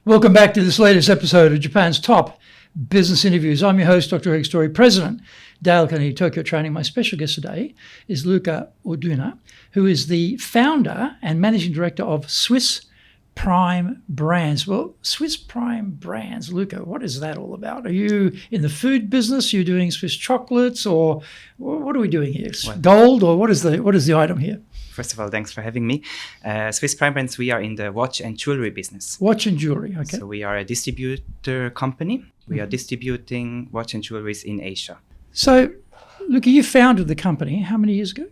Welcome back to this latest episode of Japan's Top Business Interviews. I'm your host, Dr. Greg Story, President, Dale Carnegie Tokyo Training. My special guest today is Luca Orduna, who is the founder and managing director of Swiss Prime Brands. Well, Swiss Prime Brands, Luca, what is that all about? Are you in the food business? Are you doing Swiss chocolates, or what are we doing here? Well, gold, or what is the item here? First of all, thanks for having me. Swiss Prime Brands, we are in the watch and jewelry business. Watch and jewelry, okay. So we are a distributor company. We are distributing watch and jewelries in Asia. So, Luca, you founded the company how many years ago?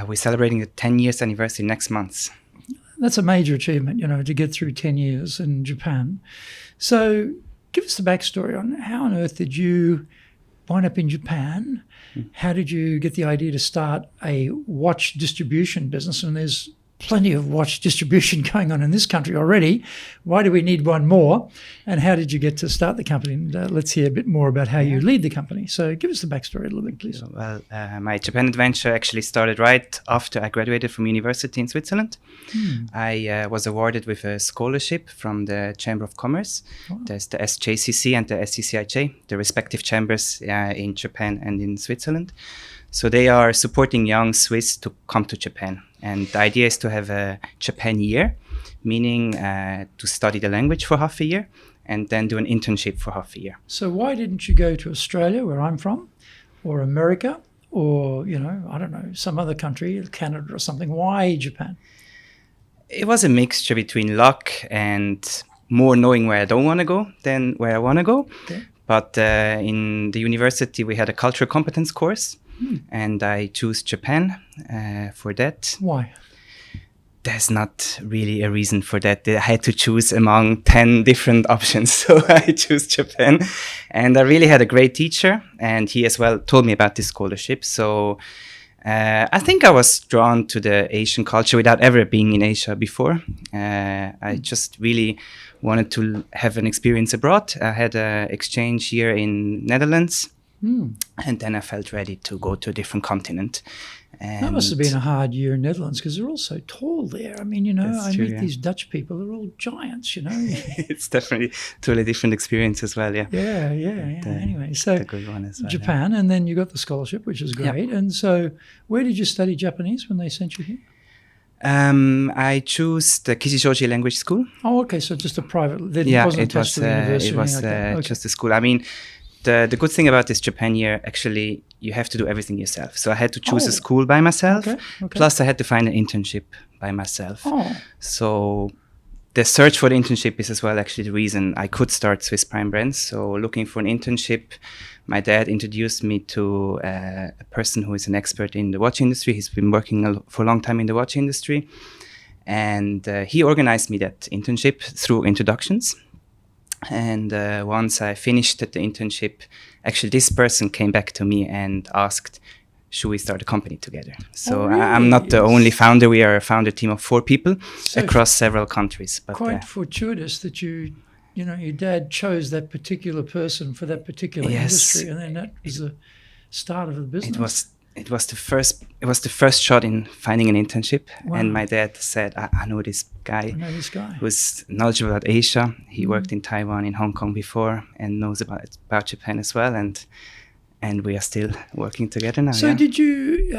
We're celebrating the 10 years anniversary next month. That's a major achievement, to get through 10 years in Japan. So give us the backstory on how on earth did you wind up in Japan? How did you get the idea to start a watch distribution business? And there's plenty of watch distribution going on in this country already. Why do we need one more? And how did you get to start the company? And let's hear a bit more about how you lead the company. So give us the backstory a little bit, please. Well, my Japan adventure actually started right after I graduated from university in Switzerland. I was awarded with a scholarship from the Chamber of Commerce. There's the SJCC and the SCCIJ, the respective chambers in Japan and in Switzerland. So they are supporting young Swiss to come to Japan. And the idea is to have a Japan year, meaning to study the language for half a year and then do an internship for half a year. So why didn't you go to Australia, where I'm from, or America, or, I don't know, some other country, Canada or something? Why Japan? It was a mixture between luck and more knowing where I don't want to go than where I want to go. Okay. But in the university, we had a cultural competence course. And I chose Japan for that. Why? There's not really a reason for that. I had to choose among 10 different options. So I chose Japan. And I really had a great teacher. And he as well told me about this scholarship. So I think I was drawn to the Asian culture without ever being in Asia before. I just really wanted to have an experience abroad. I had an exchange year in Netherlands. And then I felt ready to go to a different continent. And that must have been a hard year in Netherlands because they're all so tall there. I mean, I meet these Dutch people, they're all giants, It's definitely totally different experience as well, yeah. Yeah. Anyway, so good one as well, Japan, and then you got the scholarship, which is great. And so where did you study Japanese when they sent you here? I chose the Kishijoji language school. Oh, okay, so just a private, it wasn't attached to the university. It was just a school. I mean, the good thing about this Japan year, actually, you have to do everything yourself. So I had to choose a school by myself. Okay. Plus, I had to find an internship by myself. So the search for the internship is as well actually the reason I could start Swiss Prime Brands. So looking for an internship, my dad introduced me to a person who is an expert in the watch industry. He's been working for a long time in the watch industry. And he organized me that internship through introductions. And once I finished the internship, actually this person came back to me and asked, should we start a company together? So really? I'm not the only founder. We are a founder team of 4 people across several countries. But quite fortuitous that your dad chose that particular person for that particular industry, and then that was the start of the business. It was the first shot in finding an internship. Wow. And my dad said, I know this guy who's knowledgeable about Asia. He worked in Taiwan, in Hong Kong before, and knows about Japan as well. And we are still working together now. So did you,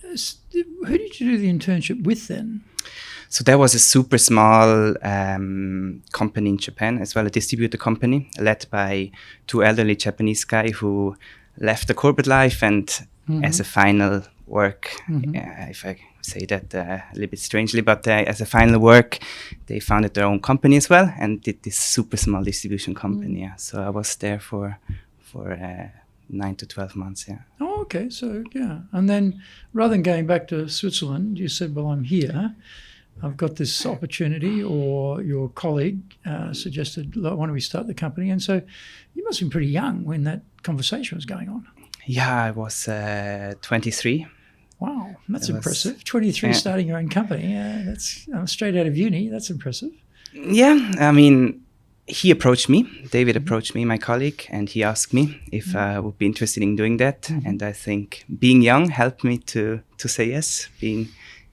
who did you do the internship with then? So there was a super small company in Japan, as well, a distributor company led by 2 elderly Japanese guys who left the corporate life and as a final work, if I say that a little bit strangely, but as a final work, they founded their own company as well and did this super small distribution company. So I was there for 9 to 12 months. Oh, okay. So, and then rather than going back to Switzerland, you said, well, I'm here. I've got this opportunity, or your colleague suggested, why don't we start the company? And so you must have been pretty young when that conversation was going on. Yeah, I was 23. Wow, that's impressive. 23 starting your own company. That's straight out of uni. That's impressive. Yeah, I mean, he approached me. David approached me, my colleague, and he asked me if I would be interested in doing that. And I think being young helped me to say yes, being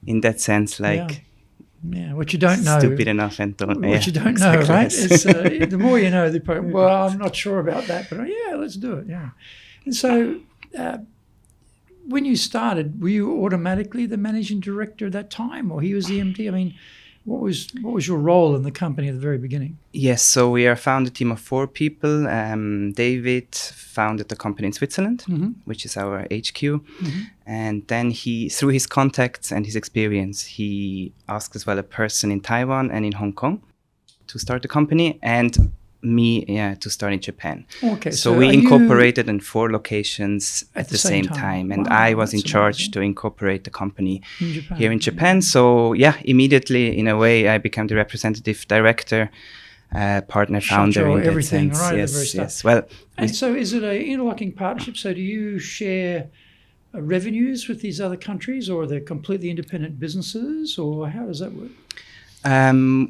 in that sense, Yeah, what you don't know. Stupid enough and don't. What you don't know, right? It's, the more you know, the probably, well, I'm not sure about that, but yeah, let's do it. Yeah. And so, when you started, were you automatically the managing director at that time, or he was the MD? I mean, what was your role in the company at the very beginning? Yes, so we are founded team of 4 people. David founded the company in Switzerland, which is our HQ. And then he, through his contacts and his experience, he asked as well a person in Taiwan and in Hong Kong to start the company, and me to start in Japan. Okay, so we incorporated in 4 locations at the same time. And wow, I was in charge to incorporate the company here in Japan. So immediately, in a way, I became the representative director, partner, founder in everything, that sense. Right, Yes. Well, and so is it an interlocking partnership? So do you share revenues with these other countries, or are they completely independent businesses, or how does that work?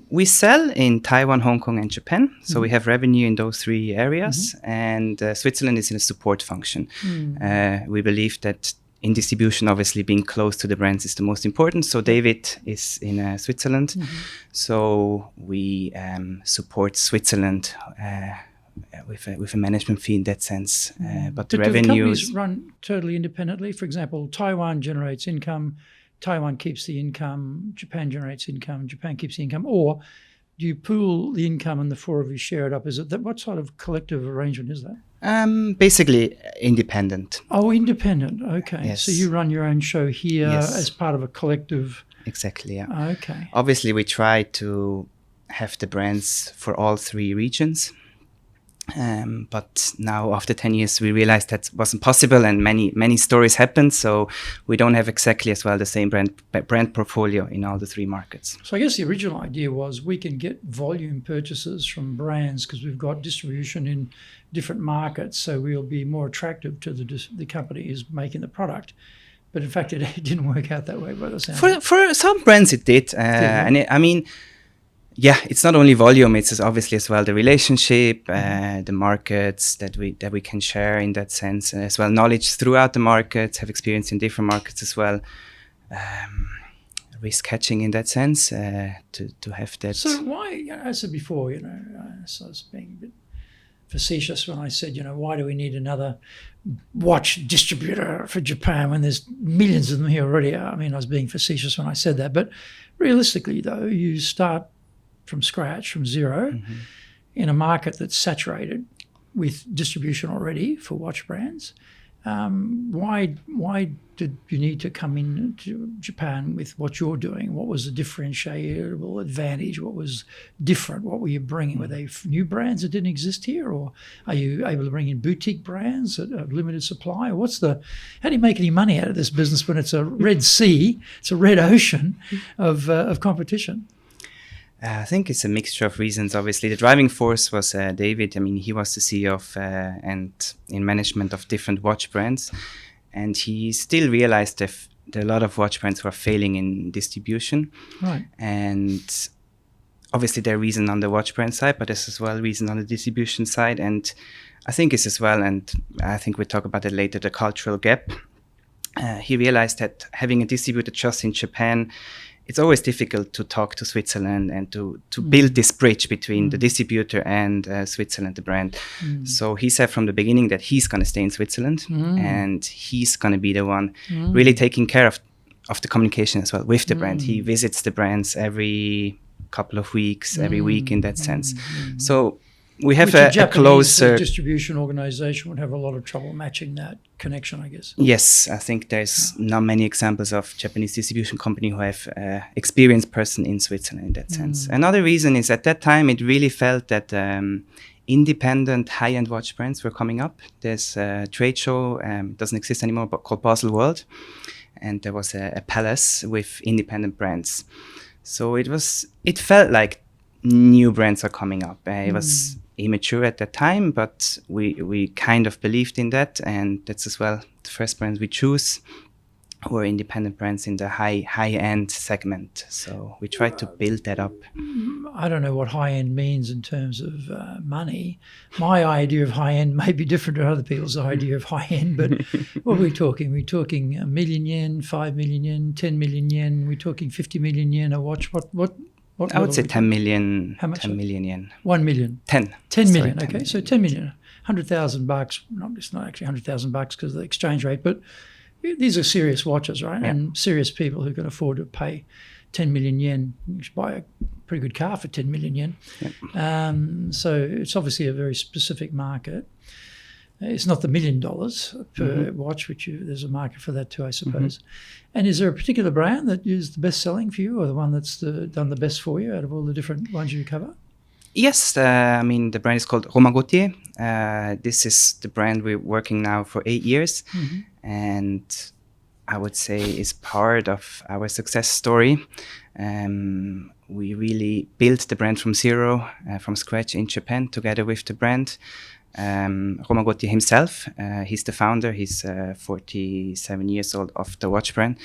We sell in Taiwan, Hong Kong, and Japan. So we have revenue in those 3 areas. And Switzerland is in a support function. We believe that in distribution, obviously being close to the brands is the most important. So David is in Switzerland. So we support Switzerland with a management fee in that sense. But the revenues... Do the companies run totally independently? For example, Taiwan generates income, Taiwan keeps the income, Japan generates income, Japan keeps the income, or do you pool the income and the 4 of you share it up? Is it that? What sort of collective arrangement is that? Basically independent. Oh, independent. Okay. Yes. So you run your own show here as part of a collective. Exactly. Yeah. Okay. Obviously, we try to have the brands for all 3 regions. But now after 10 years, we realized that wasn't possible, and many stories happened. So we don't have exactly as well the same brand portfolio in all the 3 markets. So I guess the original idea was we can get volume purchases from brands because we've got distribution in different markets. So we'll be more attractive to the company who's making the product. But in fact, it didn't work out that way by the sound. For some brands, it did. And it's not only volume; it's obviously as well the relationship, the markets that we can share in that sense, as well knowledge throughout the markets, have experience in different markets as well, risk catching in that sense to have that. So why? I said before, so I was being a bit facetious when I said, why do we need another watch distributor for Japan when there's millions of them here already? I mean, I was being facetious when I said that, but realistically, though, you start from scratch, from zero, in a market that's saturated with distribution already for watch brands. Why did you need to come into Japan with what you're doing? What was the differentiable advantage? What was different? What were you bringing? Were they new brands that didn't exist here, or are you able to bring in boutique brands at a limited supply? Or how do you make any money out of this business when it's a red sea, it's a red ocean of competition? I think it's a mixture of reasons. Obviously, the driving force was David. I mean, he was the CEO of and in management of different watch brands, and he still realized that there are a lot of watch brands who are failing in distribution. Right. And obviously, there are reasons on the watch brand side, but there's as well reason on the distribution side. And I think it's as well, and I think we'll talk about it later, the cultural gap. He realized that having a distributor just in Japan, it's always difficult to talk to Switzerland and to build this bridge between the distributor and Switzerland, the brand. So he said from the beginning that he's going to stay in Switzerland and he's going to be the one really taking care of the communication as well with the brand. He visits the brands every couple of weeks, every week in that sense. So we have a closer distribution organization would have a lot of trouble matching that connection, I guess. Yes, I think there's not many examples of Japanese distribution company who have experienced person in Switzerland in that sense. Another reason is at that time it really felt that independent high-end watch brands were coming up. There's a trade show, doesn't exist anymore, but called Basel World, and there was a palace with independent brands. So it felt like new brands are coming up. It was immature at that time, but we kind of believed in that, and that's as well the first brands we choose. were independent brands in the high end segment. So we tried to build that up. I don't know what high end means in terms of money. My idea of high end may be different to other people's idea of high end, but what are we talking? We're talking 1 million yen, 5 million yen, 10 million yen. We're talking 50 million yen a watch. What I would say 10 million. How much? 10 million yen. 1 million. 10. 10 million. Sorry, Okay, 10 million. so 10 million, $100,000. No, it's not actually $100,000 because of the exchange rate, but these are serious watches, right? Yeah. And serious people who can afford to pay 10 million yen. You should buy a pretty good car for 10 million yen. Yep. So it's obviously a very specific market. It's not the $1 million per watch, which there's a market for that too, I suppose. And is there a particular brand that is the best selling for you, or the one that's done the best for you out of all the different ones you cover? Yes, I mean, the brand is called Romain. This is the brand we're working now for 8 years. And I would say is part of our success story. We really built the brand from zero, from scratch in Japan, together with the brand. Romain Gauthier himself, he's the founder. He's 47 years old of the watch brand.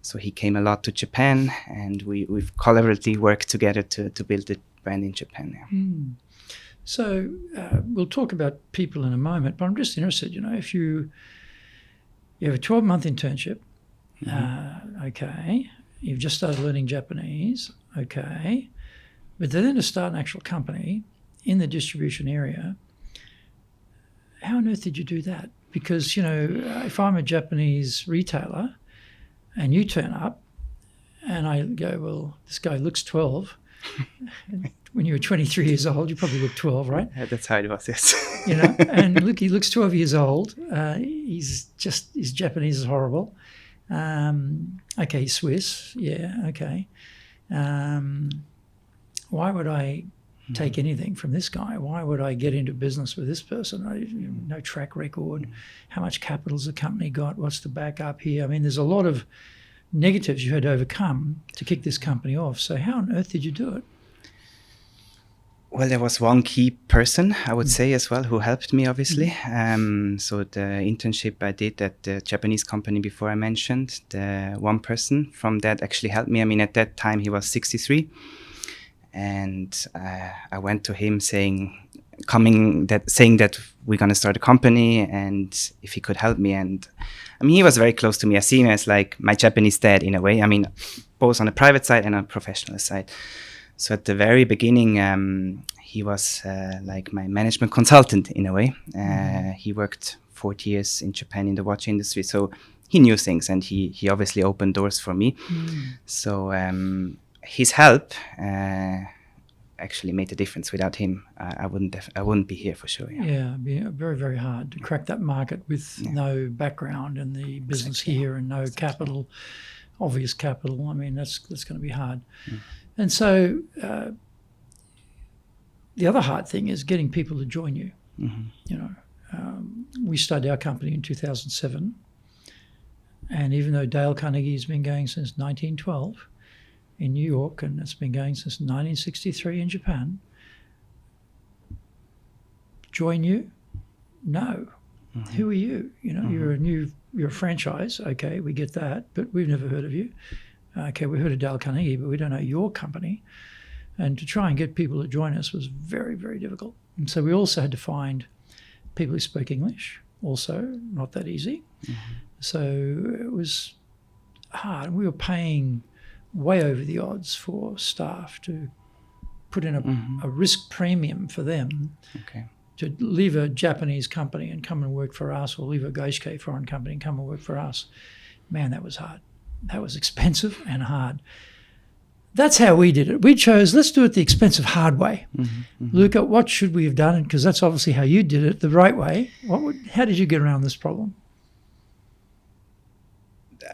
So he came a lot to Japan, and we've collaboratively worked together to build the brand in Japan. Yeah. So we'll talk about people in a moment, but I'm just interested, if you have a 12-month internship, okay, you've just started learning Japanese, okay, but then to start an actual company in the distribution area, how on earth did you do that? Because, if I'm a Japanese retailer and you turn up and I go, well, this guy looks 12. When you were 23 years old, you probably looked 12, right? Yeah, that's how it was, yes. And look, he looks 12 years old. His Japanese is horrible. Okay, he's Swiss. Yeah, okay. Why would I take anything from this guy? Why would I get into business with this person? No track record. How much capital's the company got? What's the backup here? I mean, there's a lot of negatives you had to overcome to kick this company off. So how on earth did you do it? Well, there was one key person, I would say, as well, who helped me, obviously. So the internship I did at the Japanese company before I mentioned, the one person from that actually helped me. I mean, at that time, he was 63. And I went to him saying that we're going to start a company and if he could help me. And I mean, he was very close to me. I see him as like my Japanese dad in a way. I mean, both on the private side and on the professional side. So at the very beginning, he was like my management consultant in a way. He worked 40 years in Japan in the watch industry. So he knew things and he obviously opened doors for me. So his help actually made a difference. Without him, I wouldn't be here for sure. Yeah, it'd be very, very hard to crack that market with no background in the business here and no capital, obvious capital. I mean, that's going to be hard. And so the other hard thing is getting people to join you. We started our company in 2007, and even though Dale Carnegie has been going since 1912 in New York, and it's been going since 1963 in Japan. Join you? No. Who are you? You're a franchise. Okay, we get that, but we've never heard of you. Okay, we heard of Dale Carnegie, but we don't know your company. And to try and get people to join us was very, very difficult. And so we also had to find people who spoke English, also not that easy. So it was hard. We were paying way over the odds for staff to put in a risk premium for them to leave a Japanese company and come and work for us, or leave a Gaishikei foreign company and come and work for us. Man, that was hard. That was expensive and hard. That's how we did it. We chose, let's do it the expensive, hard way. Luca, what should we have done? Because that's obviously how you did it, the right way. How did you get around this problem?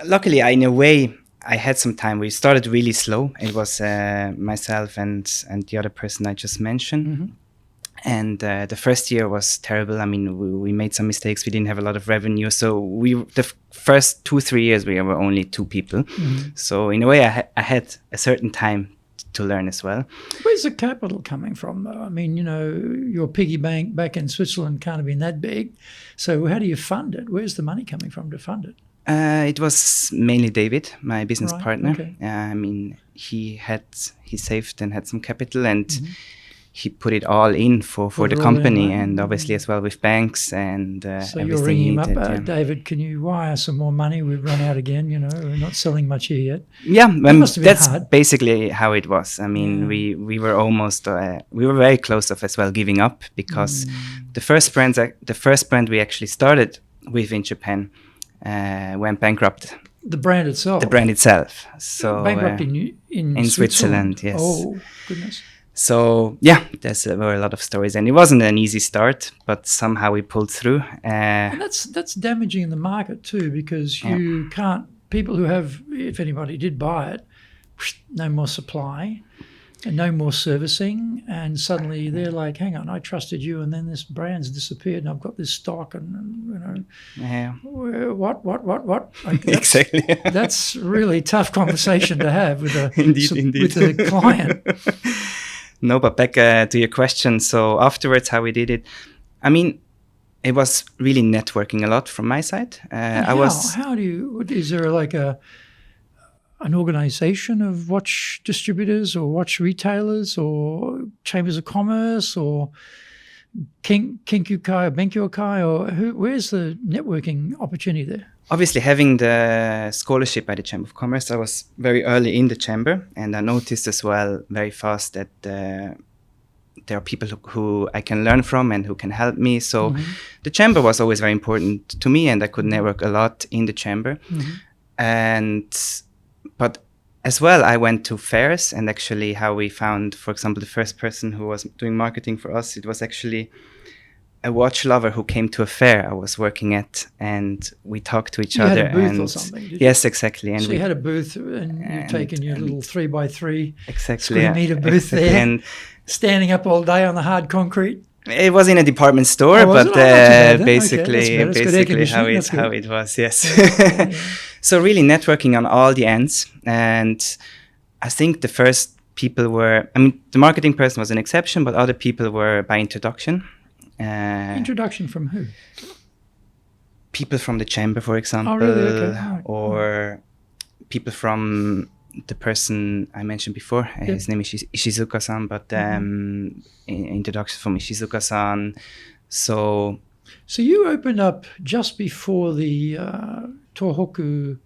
Luckily, in a way, I had some time. We started really slow. It was myself and the other person I just mentioned. And the first year was terrible. I mean, we made some mistakes. We didn't have a lot of revenue. So the first 2-3 years, we were only 2 people. So in a way, I had a certain time to learn as well. Where's the capital coming from, though? I mean, your piggy bank back in Switzerland can't have been that big. So how do you fund it? Where's the money coming from to fund it? It was mainly David, my business partner. Okay. I mean, he saved and had some capital, and he put it all in for the company, and obviously as well with banks and so you're ringing him up, David, can you wire some more money? We've run out again, we're not selling much here yet. Yeah, that's basically how it was. I mean, we were almost, we were very close of as well giving up, because the first brand we actually started with in Japan went bankrupt. The brand itself? The brand itself. So bankrupt in Switzerland, yes. Oh, goodness. So there were a lot of stories, and it wasn't an easy start, but somehow we pulled through. And that's damaging in the market too, because you can't. People who have, if anybody did buy it, no more supply, and no more servicing, and suddenly they're like, "Hang on, I trusted you, and then this brand's disappeared, and I've got this stock, and what?" Like exactly. That's really tough conversation to have with a indeed. with a client. No, but back to your question. So afterwards, how we did it, I mean, it was really networking a lot from my side. How do you? Is there like an organization of watch distributors or watch retailers or chambers of commerce or Kinkyukai or Benkyukai, or where's the networking opportunity there? Obviously, having the scholarship by the Chamber of Commerce, I was very early in the chamber, and I noticed as well very fast that there are people who I can learn from and who can help me. So the chamber was always very important to me, and I could network a lot in the chamber. But as well, I went to fairs, and actually how we found, for example, the first person who was doing marketing for us, it was actually a watch lover who came to a fair I was working at, and we talked to each other. Had a booth or something? Yes, exactly. And so you had a booth, and you've taken your little 3x3 square meter booth there, and standing up all day on the hard concrete. It was in a department store, but basically how it was. Yes. So really networking on all the ends, and I think the first people were. I mean, the marketing person was an exception, but other people were by introduction. Introduction from who? People from the chamber, for example, or people from the person I mentioned before. His name is Ishizuka-san, but introduction from Ishizuka-san. So you opened up just before the Tohoku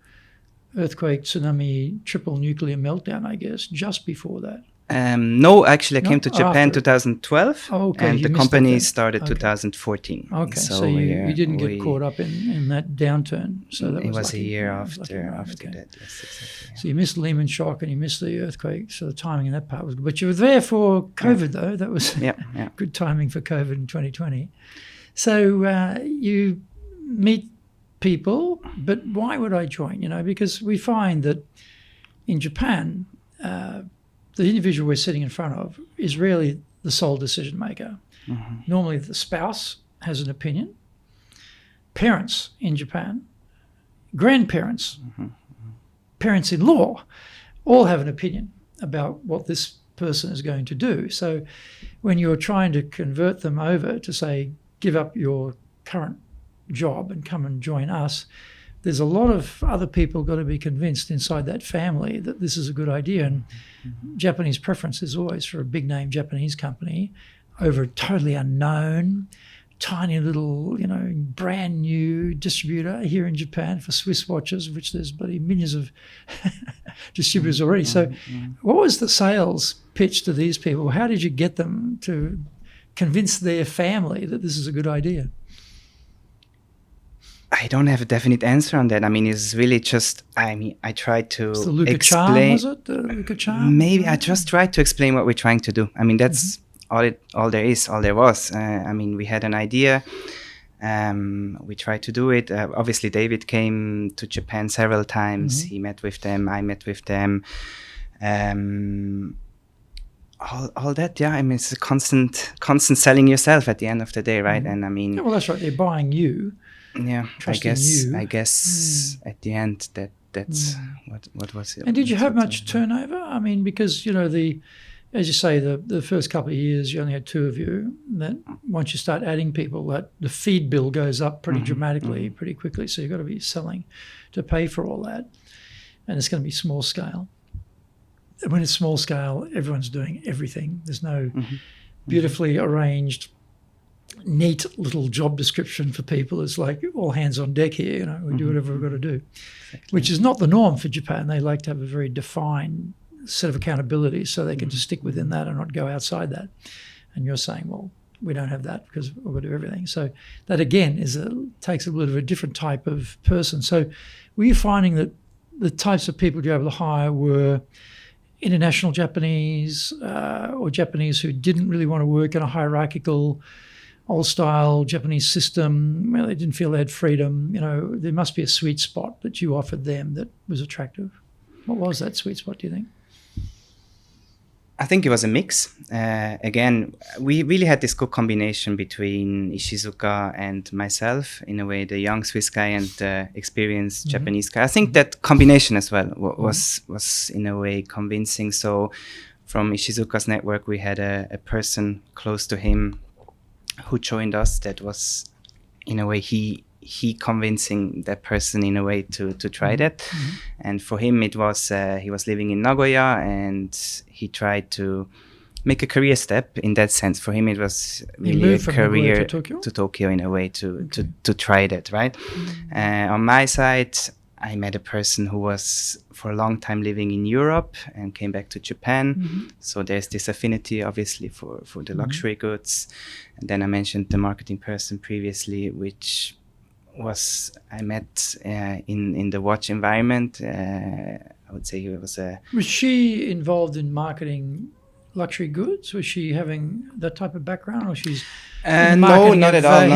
earthquake, tsunami, triple nuclear meltdown, I guess, just before that. No, actually, I came to Japan 2012, and the company started 2014. Okay, so you didn't get caught up in that downturn. So that was a year after that. Yes, exactly. So you missed Lehman shock and you missed the earthquake. So the timing in that part was good. But you were there for COVID, though. That was good timing for COVID in 2020. So you meet people, but why would I join? Because we find that in Japan, the individual we're sitting in front of is really the sole decision maker. Normally the spouse has an opinion. Parents in Japan, grandparents, parents-in-law, all have an opinion about what this person is going to do. So when you're trying to convert them over to say, give up your current job and come and join us, there's a lot of other people got to be convinced inside that family that this is a good idea. And Japanese preference is always for a big name Japanese company over a totally unknown, tiny little, brand new distributor here in Japan for Swiss watches, which there's bloody millions of distributors already. So what was the sales pitch to these people? How did you get them to convince their family that this is a good idea? I don't have a definite answer on that. I mean, it's really just, I tried to the Luca explain. Charm, was it? The Luca Charm? Maybe I just tried to explain what we're trying to do. I mean, that's all there is, all there was. I mean, we had an idea. We tried to do it. Obviously, David came to Japan several times. He met with them. I met with them. All that, I mean, it's a constant selling yourself at the end of the day, right? And I mean, well, that's right. They're buying you. Yeah, I guess at the end that's what was it. And did you have much turnover? I mean, because as you say, the first couple of years you only had two of you. And then once you start adding people, that the feed bill goes up pretty dramatically, pretty quickly. So you've got to be selling to pay for all that. And it's going to be small scale. And when it's small scale, everyone's doing everything. There's no beautifully arranged, neat little job description for people. It's like all hands on deck here, you know, we do whatever we've got to do, which is not the norm for Japan. They like to have a very defined set of accountability so they can just stick within that and not go outside that. And you're saying, well, we don't have that because we've got to do everything. So that again takes a little bit of a different type of person. So were you finding that the types of people you were able to hire were international Japanese or Japanese who didn't really want to work in a hierarchical, old-style Japanese system where they didn't feel they had freedom? You know, there must be a sweet spot that you offered them that was attractive. What was that sweet spot, do you think? I think it was a mix. Again, we really had this good combination between Ishizuka and myself, in a way, the young Swiss guy and the experienced Japanese guy. I think that combination as well was in a way convincing. So from Ishizuka's network, we had a person close to him who joined us that was, in a way, he convincing that person in a way to try that. And for him it was he was living in Nagoya and he tried to make a career step in that sense. For him it was really a career to Tokyo in a way to try that, right? On my side, I met a person who was for a long time living in Europe and came back to Japan. So there's this affinity obviously for the luxury goods. And then I mentioned the marketing person previously, which I met in the watch environment. I would say he was a... Was she involved in marketing luxury goods? Was she having that type of background, or she's no, not at all.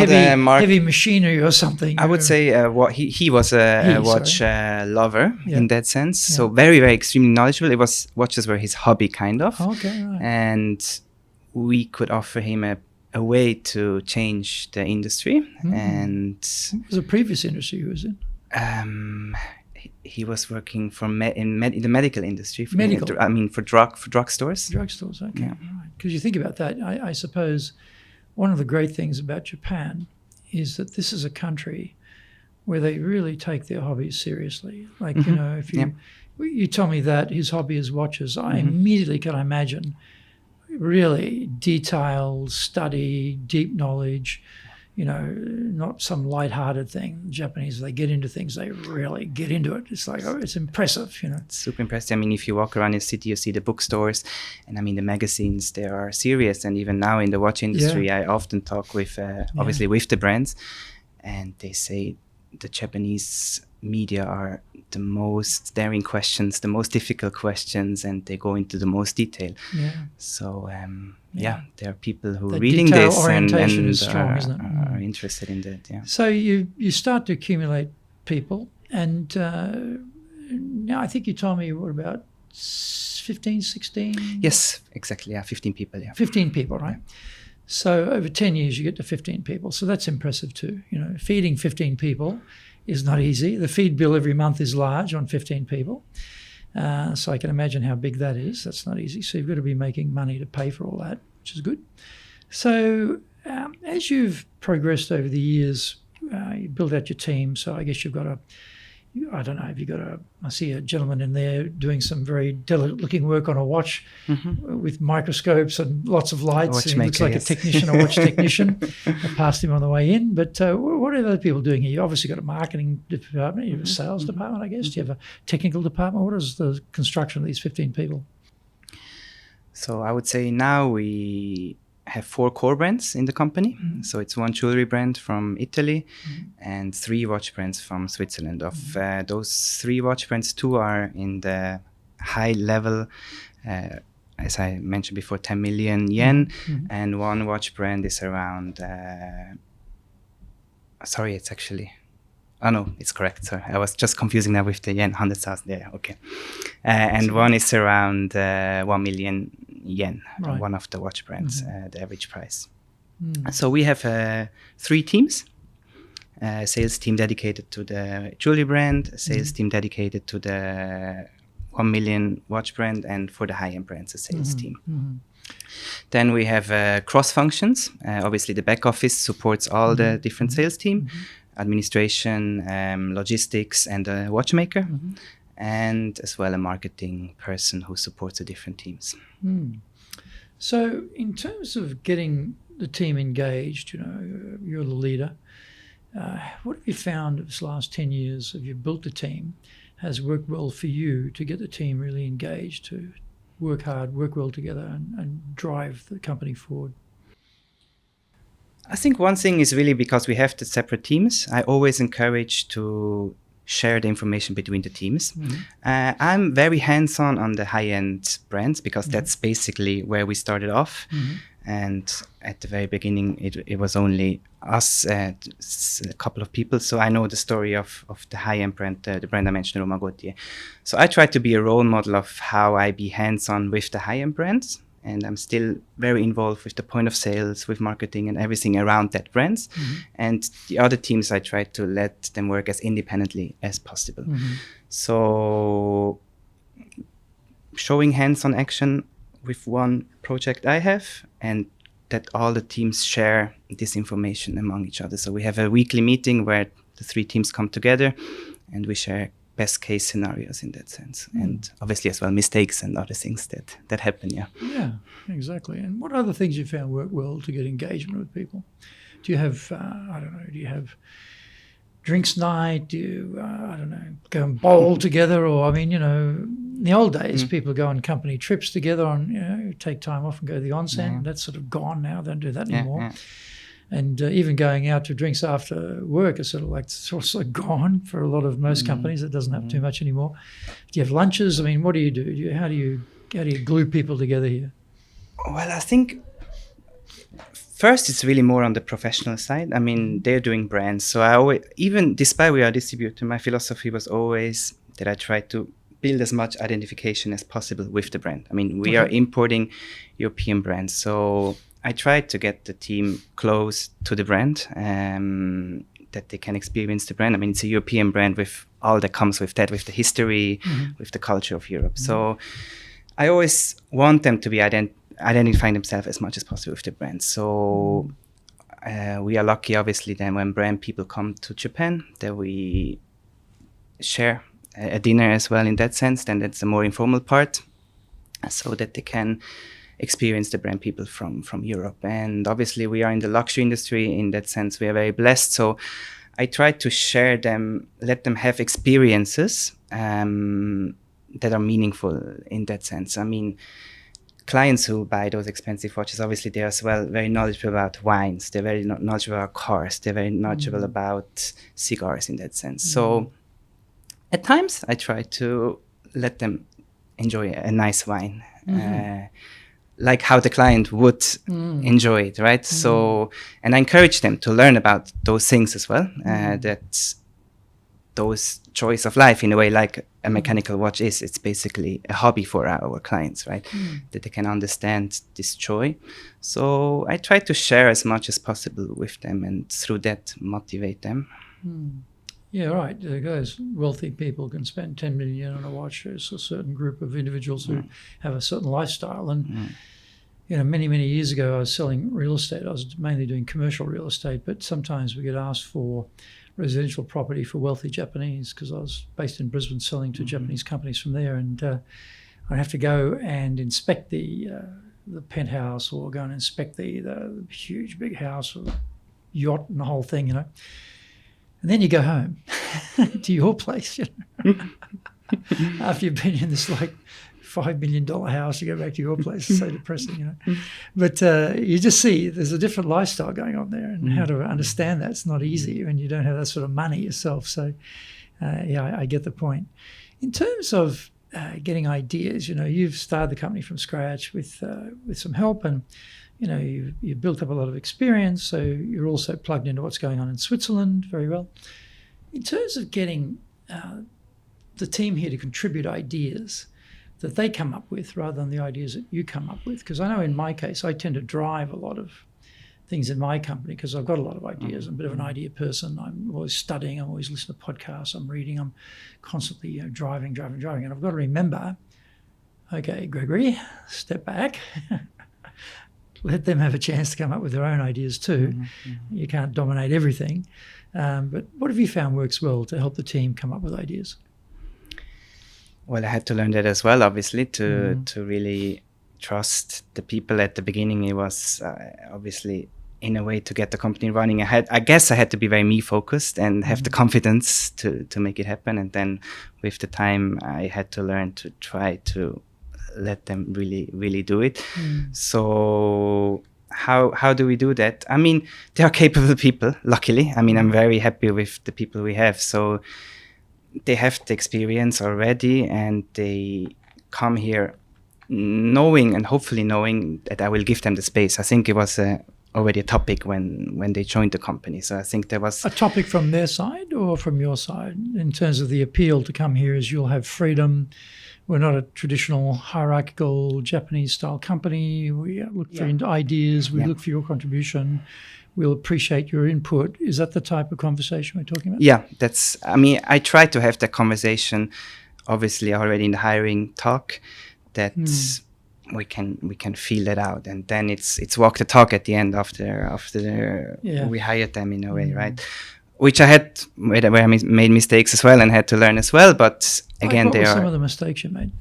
Heavy machinery or something? I would say he was a watch lover in that sense. So very, very extremely knowledgeable. Watches were his hobby, kind of. Okay, right. And we could offer him a way to change the industry. And what was the previous industry he was in? He was working for in the medical industry. For drugstores. Drugstores, okay. Yeah. Right. Because you think about that, I suppose one of the great things about Japan is that this is a country where they really take their hobbies seriously. Like, you know, if you tell me that his hobby is watches, I immediately can imagine really detailed study, deep knowledge, you know, not some light-hearted thing. Japanese, they get into things, they really get into it. It's like, it's impressive, you know. It's super impressive. I mean, if you walk around the city, you see the bookstores, and I mean, the magazines, they are serious. And even now in the watch industry, I often talk with, obviously with the brands, and they say the Japanese media are the most daring questions, the most difficult questions, and they go into the most detail. So there are people who are reading this and is strong, are interested in that. So you start to accumulate people, and now I think you told me what, about 15, 16? Yes, exactly. 15 people. 15 people, right? So over 10 years you get to 15 people. So that's impressive too. You know, feeding 15 people is not easy. The feed bill every month is large on 15 people. So I can imagine how big that is. That's not easy. So you've got to be making money to pay for all that, which is good. So as you've progressed over the years, you build out your team. So I guess you've got I see a gentleman in there doing some very delicate looking work on a watch with microscopes and lots of lights. He looks like a technician, a watch technician. I passed him on the way in. But what are other people doing here? You obviously got a marketing department, you have a sales department, I guess. Do you have a technical department? What is the construction of these 15 people? So I would say now we have 4 core brands in the company. So it's 1 jewelry brand from Italy and 3 watch brands from Switzerland. Of those 3 watch brands, 2 are in the high level, as I mentioned before, 10 million yen, and 1 watch brand is around, it's correct. Sorry, I was just confusing that with the yen, 100,000. Yeah, okay. And 1 is around 1 million yen, one of the watch brands, the average price. So we have 3 teams. A sales team dedicated to the jewelry brand, a sales team dedicated to the 1 million watch brand, and for the high-end brands, a sales team. Then we have cross functions. Obviously, the back office supports all the different sales team, administration, logistics, and a watchmaker, and as well a marketing person who supports the different teams. So in terms of getting the team engaged, you're the leader. What have you found this last 10 years of you've built the team has worked well for you to get the team really engaged, to work hard, work well together, and drive the company forward? I think one thing is really because we have the separate teams, I always encourage to share the information between the teams. I'm very hands-on on the high-end brands because that's basically where we started off. And at the very beginning, it was only us, a couple of people. So I know the story of the high-end brand, the brand I mentioned, Roma Gautier. So I try to be a role model of how I be hands-on with the high-end brands. And I'm still very involved with the point of sales, with marketing and everything around that brands. And the other teams, I try to let them work as independently as possible. So showing hands-on action with one project I have, and that all the teams share this information among each other. So we have a weekly meeting where the 3 teams come together and we share best case scenarios in that sense. And obviously as well mistakes and other things that happen. Yeah, exactly. And what other things you found work well to get engagement with people? Do you have, do you have drinks night? Do you, go and bowl together? Or, in the old days, people go on company trips together on, take time off and go to the onsen. That's sort of gone now. They don't do that anymore. And even going out to drinks after work is sort of gone for a lot of most companies. It doesn't happen too much anymore. Do you have lunches? What do you do? How do you glue people together here? Well, I think first it's really more on the professional side. They're doing brands. So I always, even despite we are a distributor, my philosophy was always that I try to build as much identification as possible with the brand. We are importing European brands. So I tried to get the team close to the brand, that they can experience the brand. It's a European brand with all that comes with that, with the history, with the culture of Europe. So I always want them to be identifying themselves as much as possible with the brand. So we are lucky, obviously, then when brand people come to Japan, that we share a dinner as well in that sense. Then that's a more informal part, so that they can experience the brand people from Europe. And obviously we are in the luxury industry. In that sense, we are very blessed. So I try to share them, let them have experiences that are meaningful in that sense. Clients who buy those expensive watches, obviously they're as well very knowledgeable about wines. They're very knowledgeable about cars. They're very knowledgeable about cigars in that sense. So at times I try to let them enjoy a nice wine. Like how the client would enjoy it, right? So, and I encourage them to learn about those things as well, that those joys of life in a way, like a mechanical watch is, it's basically a hobby for our clients, right? That they can understand this joy. So I try to share as much as possible with them and through that motivate them. Yeah, right. Those wealthy people can spend 10 million yen on a watch. There's a certain group of individuals who have a certain lifestyle. And, many, many years ago, I was selling real estate. I was mainly doing commercial real estate, but sometimes we get asked for residential property for wealthy Japanese because I was based in Brisbane selling to Japanese companies from there. And I'd have to go and inspect the penthouse or go and inspect the huge big house or yacht and the whole thing, And then you go home to your place, after you've been in this $5 million house, you go back to your place. It's so depressing, But you just see there's a different lifestyle going on there, and how to understand that's not easy when you don't have that sort of money yourself. So, I get the point. In terms of getting ideas, you've started the company from scratch with some help, and you've built up a lot of experience, so you're also plugged into what's going on in Switzerland very well. In terms of getting the team here to contribute ideas that they come up with rather than the ideas that you come up with, because I know in my case, I tend to drive a lot of things in my company because I've got a lot of ideas. I'm a bit of an idea person. I'm always studying. I'm always listening to podcasts. I'm reading. I'm constantly driving. And I've got to remember, okay, Gregory, step back. Let them have a chance to come up with their own ideas too. You can't dominate everything. But what have you found works well to help the team come up with ideas? Well, I had to learn that as well, obviously, to really trust the people at the beginning. It was obviously in a way to get the company running. I guess I had to be very me focused and have the confidence to make it happen. And then with the time, I had to learn to try to let them really do it. So how do we do that? I mean, they are capable people, luckily. I mean, I'm very happy with the people we have. So they have the experience already, and they come here knowing and hopefully knowing that I will give them the space. I think it was already a topic when they joined the company. So I think there was a topic from their side or from your side in terms of the appeal to come here is you'll have freedom. We're not a traditional hierarchical Japanese style company. We look for ideas. We look for your contribution. We'll appreciate your input. Is that the type of conversation we're talking about? Yeah, I mean, I try to have that conversation, obviously already in the hiring talk, that we can feel that out, and then it's walk the talk at the end after we hired them in a way, right? Which I had where I made mistakes as well and had to learn as well. But again, what were some of the mistakes you made?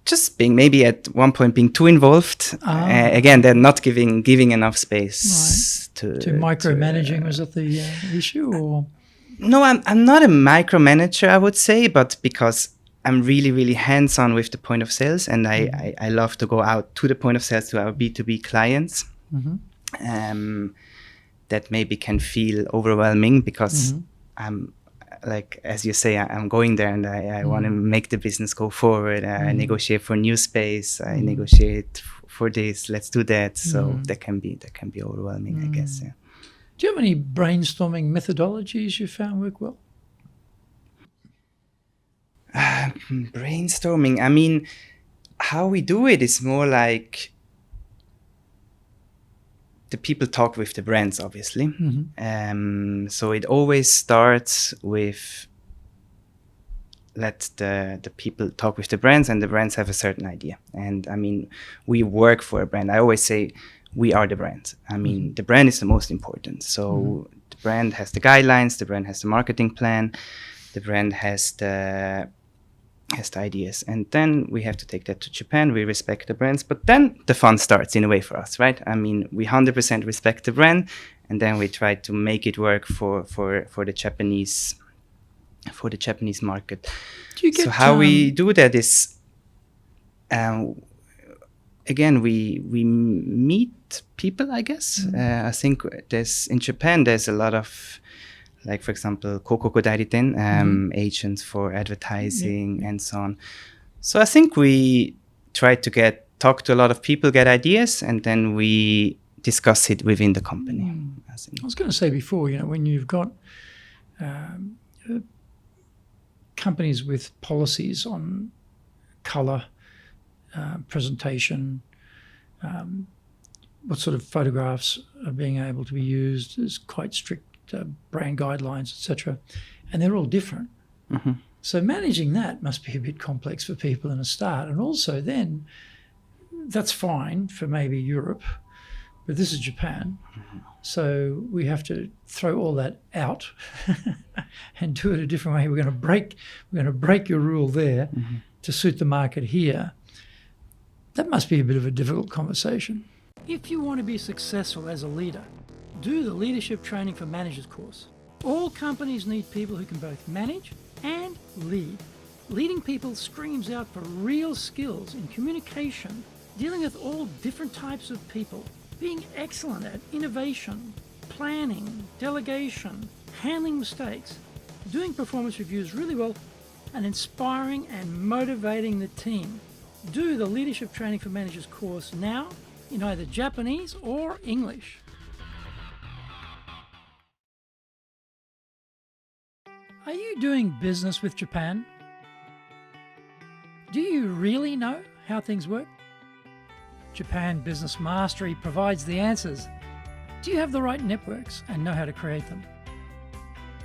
Just being maybe at one point being too involved. Again, they're not giving enough space to micromanaging. Was that the issue? Or? No, I'm not a micromanager, I would say, but because I'm really hands-on with the point of sales, and I love to go out to the point of sales to our B2B clients. That maybe can feel overwhelming because I'm, like, as you say, I'm going there and I want to make the business go forward. I negotiate for new space. I negotiate for this. Let's do that. So that can be overwhelming, I guess. Yeah. Do you have any brainstorming methodologies you found work well? Brainstorming. I mean, how we do it is more like the people talk with the brands, obviously. So it always starts with let the people talk with the brands, and the brands have a certain idea. And I mean, we work for a brand. I always say we are the brand. I mean, the brand is the most important. So the brand has the guidelines, the brand has the marketing plan, the brand has the ideas, and then we have to take that to Japan. We respect the brands, but then the fun starts in a way for us, right? I mean, we 100% respect the brand, and then we try to make it work for the Japanese market. So how we do that is, again, we meet people, I guess. I think in Japan there's a lot of, like, for example, Kokoko Dairiten, agents for advertising and so on. So I think we try to talk to a lot of people, get ideas, and then we discuss it within the company. I was going to say before, when you've got companies with policies on colour, presentation, what sort of photographs are being able to be used, is quite strict brand guidelines, etc., and they're all different. So managing that must be a bit complex for people in a start, and also then that's fine for maybe Europe, but this is Japan, so we have to throw all that out and do it a different way. We're going to break your rule there to suit the market here. That must be a bit of a difficult conversation. If you want to be successful as a leader, do the Leadership Training for Managers course. All companies need people who can both manage and lead. Leading people screams out for real skills in communication, dealing with all different types of people, being excellent at innovation, planning, delegation, handling mistakes, doing performance reviews really well, and inspiring and motivating the team. Do the Leadership Training for Managers course now in either Japanese or English. Are you doing business with Japan? Do you really know how things work? Japan Business Mastery provides the answers. Do you have the right networks and know how to create them?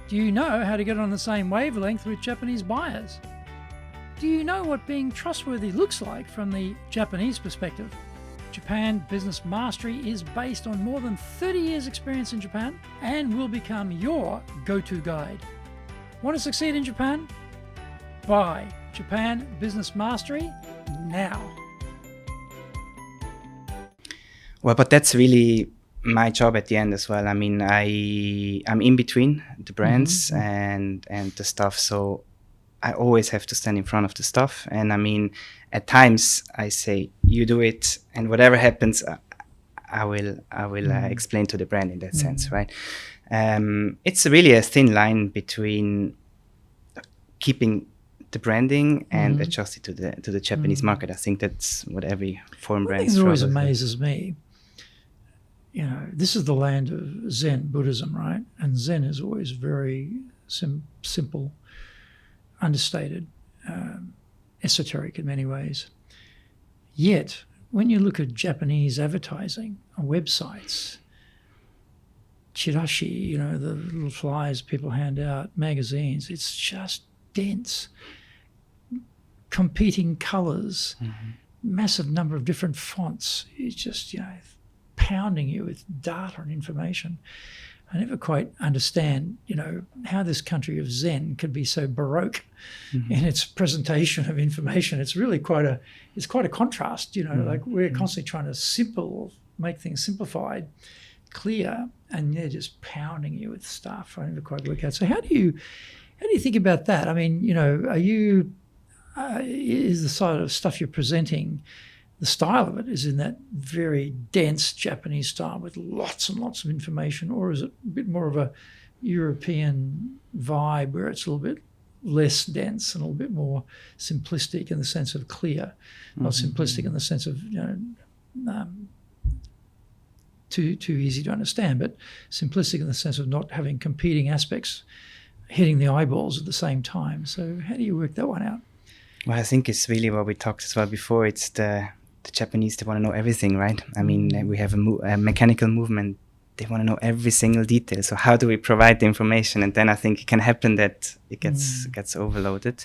Do you know how to get on the same wavelength with Japanese buyers? Do you know what being trustworthy looks like from the Japanese perspective? Japan Business Mastery is based on more than 30 years experience in Japan and will become your go-to guide. Want to succeed in Japan? Buy Japan Business Mastery now. Well, but that's really my job at the end as well. I mean, I'm in between the brands and the stuff, so I always have to stand in front of the stuff. And I mean, at times I say, you do it, and whatever happens, I will explain to the brand in that sense, right? It's really a thin line between keeping the branding and adjust it to the Japanese market. I think that's what every foreign brand always amazes me. You know, this is the land of Zen Buddhism, right? And Zen is always very simple, understated, esoteric in many ways. Yet, when you look at Japanese advertising on websites, chirashi, you know, the little flyers people hand out, magazines, it's just dense. Competing colours, massive number of different fonts. It's just, you know, pounding you with data and information. I never quite understand, you know, how this country of Zen could be so baroque in its presentation of information. It's really quite a contrast, you know, like we're constantly trying to make things simplified, clear, and they're just pounding you with stuff. I never quite work out. So how do you think about that? I mean, you know, is the sort of stuff you're presenting, the style of it is in that very dense Japanese style with lots and lots of information, or is it a bit more of a European vibe where it's a little bit less dense and a little bit more simplistic in the sense of clear, not simplistic in the sense of, you know, too easy to understand, but simplistic in the sense of not having competing aspects hitting the eyeballs at the same time. So how do you work that one out? Well, I think it's really what we talked as well before. It's the Japanese, they want to know everything, right? I mean, we have a mechanical movement. They want to know every single detail. So how do we provide the information? And then I think it can happen that it gets overloaded.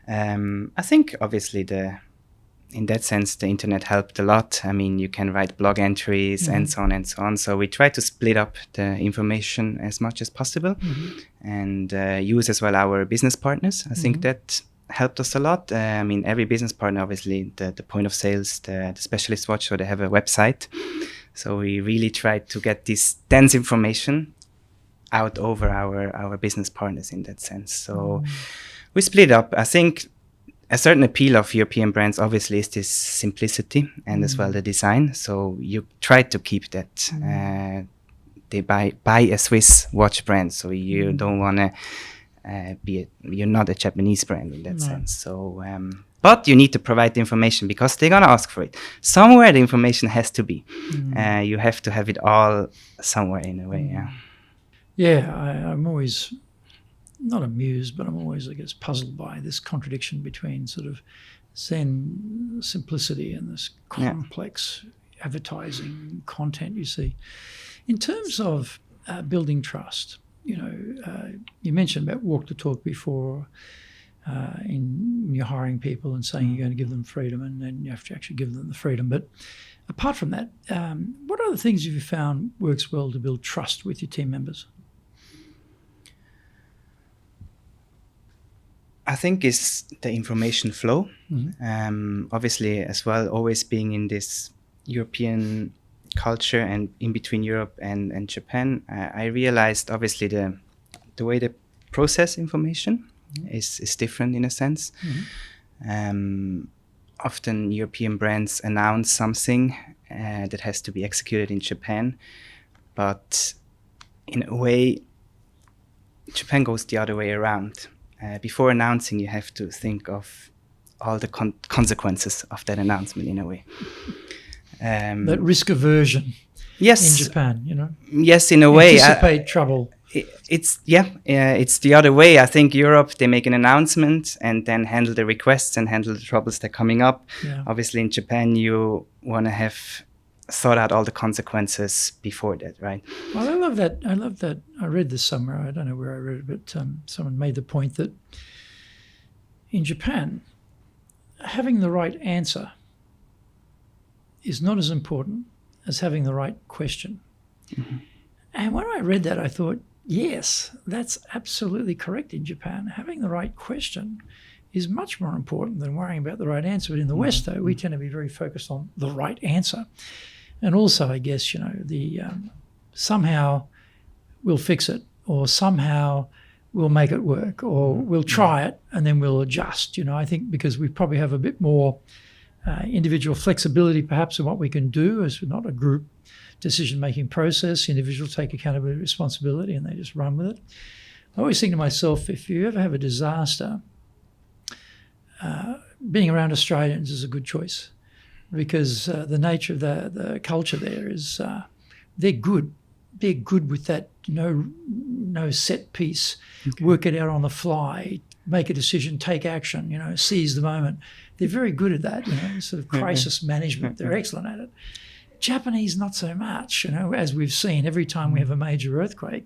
I think obviously in that sense, the internet helped a lot. I mean, you can write blog entries and so on and so on. So we try to split up the information as much as possible and use as well our business partners. I think that helped us a lot. I mean, every business partner, obviously, the point of sales, the specialist watch, so they have a website. So we really try to get this dense information out over our business partners in that sense. So we split up. I think a certain appeal of European brands, obviously, is this simplicity and as well the design. So you try to keep that. They buy a Swiss watch brand, so you don't want to you're not a Japanese brand in that sense. So, but you need to provide the information because they're gonna ask for it. Somewhere the information has to be. You have to have it all somewhere in a way. Yeah, I'm always not amused, but I'm always, I guess, puzzled by this contradiction between sort of Zen simplicity and this complex advertising content you see. In terms of building trust, you know, you mentioned about walk the talk before when you're hiring people and saying you're going to give them freedom, and then you have to actually give them the freedom. But apart from that, what other things have you found works well to build trust with your team members? I think it's the information flow. Obviously, as well, always being in this European culture and in between Europe and Japan, I realized obviously the way they process information is different in a sense. Often European brands announce something that has to be executed in Japan, but in a way Japan goes the other way around. Before announcing, you have to think of all the consequences of that announcement in a way. That risk aversion in Japan, you know? Yes, in a way. Anticipate trouble. It's the other way. I think Europe, they make an announcement and then handle the requests and handle the troubles that are coming up. Yeah. Obviously, in Japan, you want to have thought out all the consequences before that, right? Well, I love that. I read this somewhere. I don't know where I read it, but someone made the point that in Japan, having the right answer is not as important as having the right question. Mm-hmm. And when I read that, I thought, yes, that's absolutely correct in Japan. Having the right question is much more important than worrying about the right answer. But in the West, though, we tend to be very focused on the right answer. And also, I guess, the somehow we'll fix it, or somehow we'll make it work, or we'll try it and then we'll adjust. I think because we probably have a bit more individual flexibility perhaps in what we can do, as we're not a group decision-making process. Individuals take accountability, responsibility, and they just run with it. I always think to myself, if you ever have a disaster, being around Australians is a good choice, because the nature of the culture there is they're good. They're good with that, no set piece, work it out on the fly, make a decision, take action, seize the moment. They're very good at that, sort of crisis management. They're excellent at it. Japanese, not so much, as we've seen every time we have a major earthquake,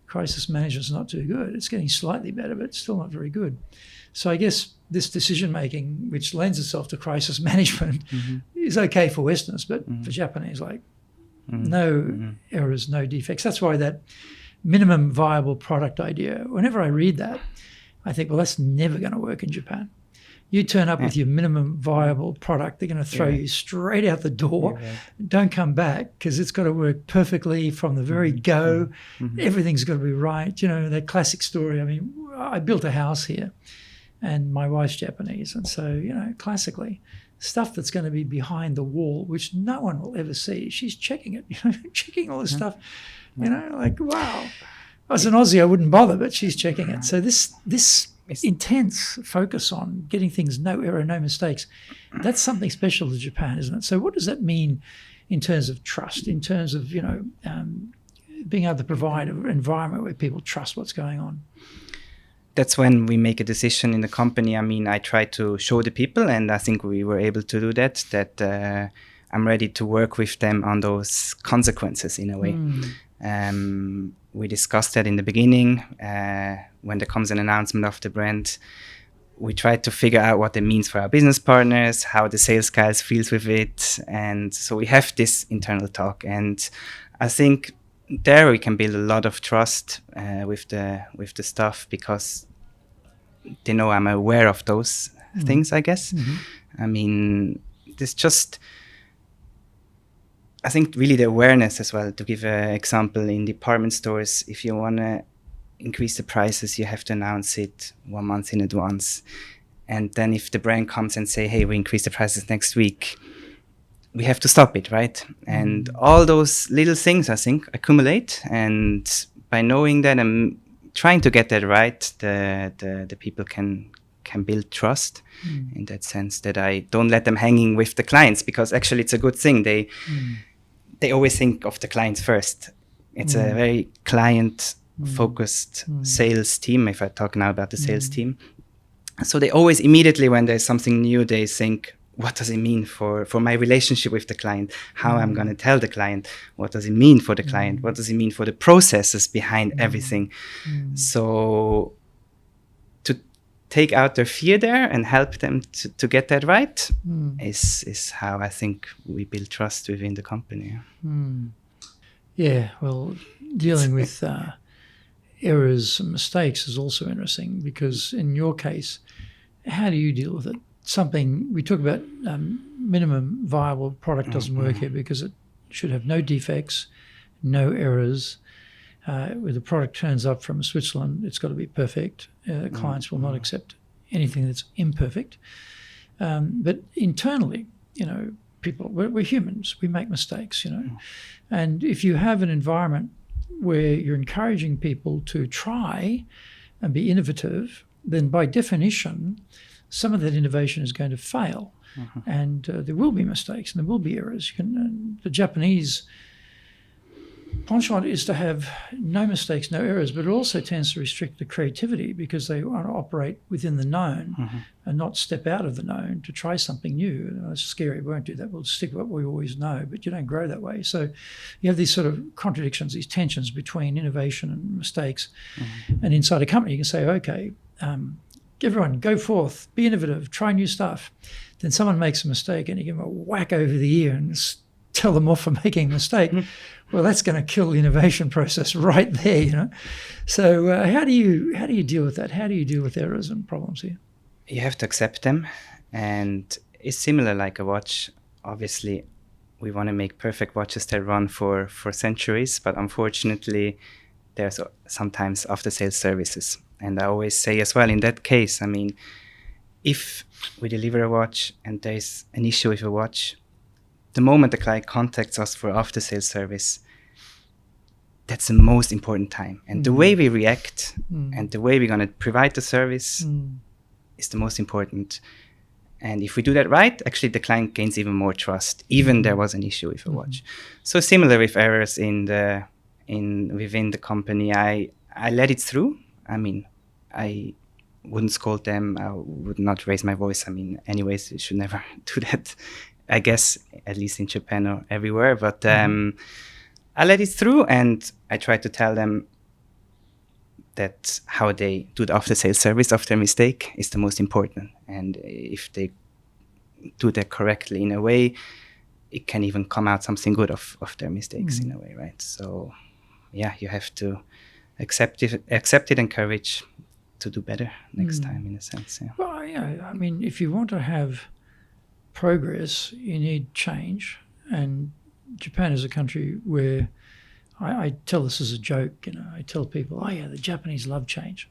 crisis management's not too good. It's getting slightly better, but it's still not very good. So I guess this decision-making, which lends itself to crisis management, is okay for Westerners, but for Japanese, no errors, no defects. That's why that minimum viable product idea, whenever I read that, I think, well, that's never going to work in Japan. You turn up with your minimum viable product, they're going to throw you straight out the door. Don't come back, because it's got to work perfectly from the very go. Everything's got to be right. That classic story. I mean, I built a house here, and my wife's Japanese. And so, classically, stuff that's going to be behind the wall, which no one will ever see, she's checking it, checking all this stuff, wow. As an Aussie, I wouldn't bother, but she's checking it. So this intense focus on getting things no error, no mistakes, that's something special to Japan, isn't it? So what does that mean in terms of trust, in terms of, being able to provide an environment where people trust what's going on? That's when we make a decision in the company. I mean, I try to show the people, and I think we were able to do that I'm ready to work with them on those consequences in a way. We discussed that in the beginning. When there comes an announcement of the brand, we try to figure out what it means for our business partners, how the sales guys feels with it. And so we have this internal talk. And I think there we can build a lot of trust with the staff, because they know I'm aware of those things, I guess. I mean, there's just, I think really the awareness as well. To give an example, in department stores, if you want to increase the prices, you have to announce it 1 month in advance. And then if the brand comes and say, hey, we increase the prices next week, we have to stop it, right? And all those little things, I think, accumulate. And by knowing that and trying to get that right, the people can build trust in that sense, that I don't let them hanging with the clients, because actually it's a good thing. They always think of the clients first. It's a very client-focused sales team, if I talk now about the sales team. So they always immediately, when there's something new, they think, what does it mean for my relationship with the client? How I'm going to tell the client? What does it mean for the client? What does it mean for the processes behind everything? So to take out their fear there and help them to get that right is how I think we build trust within the company. Yeah, well, dealing with errors and mistakes is also interesting, because in your case, how do you deal with it? Something we talk about, minimum viable product doesn't work here, because it should have no defects, no errors. Where the product turns up from Switzerland, it's got to be perfect. Clients will not accept anything that's imperfect. But internally, people, we're humans. We make mistakes, And if you have an environment where you're encouraging people to try and be innovative, then by definition, some of that innovation is going to fail. And there will be mistakes and there will be errors. The Japanese penchant is to have no mistakes, no errors, but it also tends to restrict the creativity because they want to operate within the known and not step out of the known to try something new. It's scary. We won't do that. We'll stick with what we always know, but you don't grow that way. So you have these sort of contradictions, these tensions between innovation and mistakes. And inside a company, you can say, okay, everyone go forth, be innovative, try new stuff. Then someone makes a mistake and you give them a whack over the ear and tell them off for making a mistake. Well, that's going to kill the innovation process right there, you know. So how do you deal with that? How do you deal with errors and problems here? You have to accept them, and it's similar like a watch. Obviously, we want to make perfect watches that run for centuries, but unfortunately, there's sometimes after-sales services. And I always say as well, in that case, I mean, if we deliver a watch and there's an issue with a watch, the moment the client contacts us for after-sales service, that's the most important time. And the way we react and the way we're going to provide the service is the most important. And if we do that right, actually the client gains even more trust, even there was an issue with a watch. So similar with errors within the company, I let it through. I mean, I wouldn't scold them. I would not raise my voice. I mean, anyways, you should never do that, I guess, at least in Japan or everywhere. But I let it through, and I try to tell them that how they do the after-sales service of their mistake is the most important. And if they do that correctly in a way, it can even come out something good of their mistakes in a way, right? So, yeah, you have to accept it, encourage to do better next time, in a sense. Yeah. Well, yeah, I mean, if you want to have progress, you need change. And Japan is a country where I tell this as a joke, you know, I tell people, oh yeah, the Japanese love change.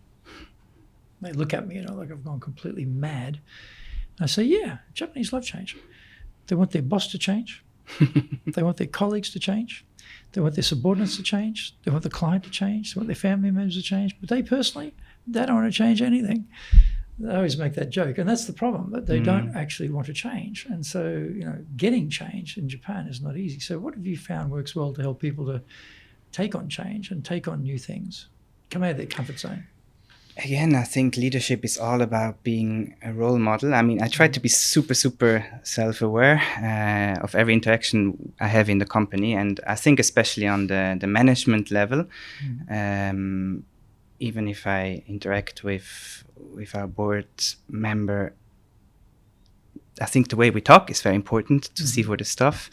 They look at me, you know, like I've gone completely mad. And I say, yeah, Japanese love change. They want their boss to change. They want their colleagues to change. They want their subordinates to change. They want the client to change. They want their family members to change. But they personally, they don't want to change anything. They always make that joke. And that's the problem, that they don't actually want to change. And so, you know, getting change in Japan is not easy. So what have you found works well to help people to take on change and take on new things, come out of their comfort zone? Again, I think leadership is all about being a role model. I mean, I try to be super, super self-aware of every interaction I have in the company. And I think especially on the management level, even if I interact with our board member, I think the way we talk is very important to see for the stuff.